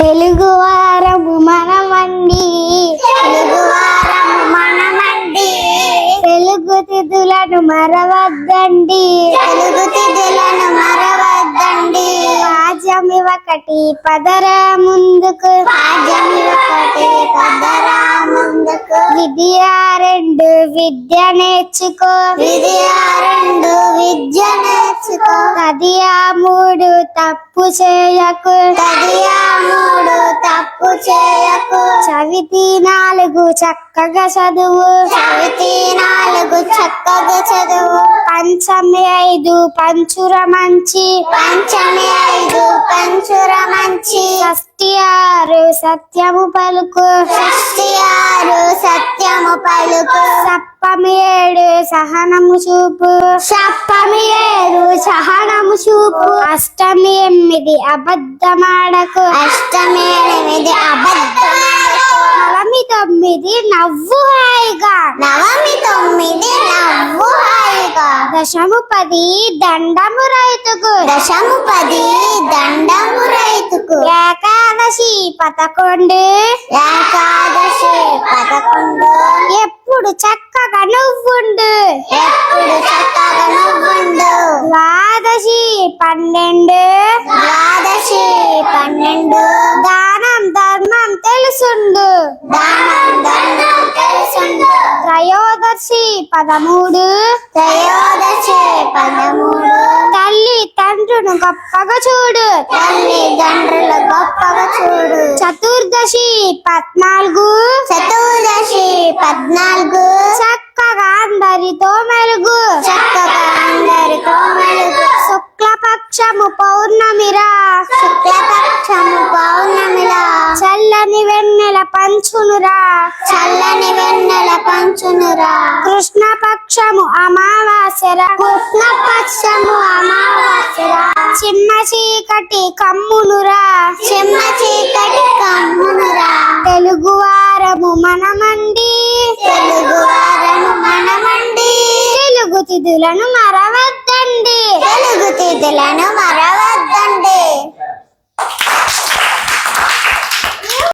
తెలుగు వారము మనమండి, తెలుగువారము మనమండి, తెలుగు తిథులను మరవద్దండి, తెలుగు తిథులను మరవద్దండి. పాఠ్యమి ఒకటి పదరా ముందుకు, పాఠ్యమి ఒకటి పదరా ముందుకు, విద్య రెండు విద్య నేర్చుకో, విద్య రెండు విద్య నేర్చుకో, తదియా మూడు తప్పు చేయకు, తదియా మూడు తప్పు చేయకు, చవితి నాలుగు చక్కగా చదువు, చవితి నాలుగు చక్కగా చదువు, పంచమి ఐదు పంచుర మంచి, పంచమి ఐదు పంచుర మంచి, షష్ఠి ఆరు సత్యము పలుకు, షష్ఠి ఆరు సత్యము పలుకు, సప్తమి ఏడు సహనము చూపు, సప్తమి ఏడు సహనము చూపు, అష్టమి ఎనిమిది అబద్ధమాడకు, అష్టమి ఎనిమిది అబద్ధమాడకు, నవమి తొమ్మిది నవ్వు హాయిగా, నవమి తొమ్మిది నవ్వు హాయిగా, దశము పది దండము రైతుకు, దశము పది దండము రైతుకు, ఏకాదశి పదకొండు ఏకాదశి 11 ఎప్పుడు చక్కగా నువ్వుండు, ఎప్పుడు చక్కగా నువ్వుండు, ద్వాదశి 12 ద్వాదశి 12 దానం ధర్మం తెలుసుండు, దానం ధర్మం తెలుసుండు, త్రయోదశి 13 త్రయోదశి 13 తల్లి తండ్రును గొప్పగా చూడు, తల్లిదండ్రులు గొప్పగా చూడు, చతుర్దశి 14 చతుర్దశి 14 చక్కగా అందరితో మెరుగు, చక్కగా అందరితో మెలుగు, శుక్లపక్షము పౌర్ణమిరా, శుక్లపక్షము పౌర్ణమిలా చల్లని వెన్నెల పంచునురా, చల్లని వెన్నెల పంచునురా, కృష్ణపక్షము అమావాస్యరా, కృష్ణపక్షము అమావాస్యరా, చిన్న చీకటి కమ్మునురా, చిమ్మ చీకటి కమ్మునురా, తెలుగు వారము మనమండి, తెలుగువారము మనమండి, తెలుగు తిథులను మరవద్దండి. తెలుగు తిథులను మరవద్దండి.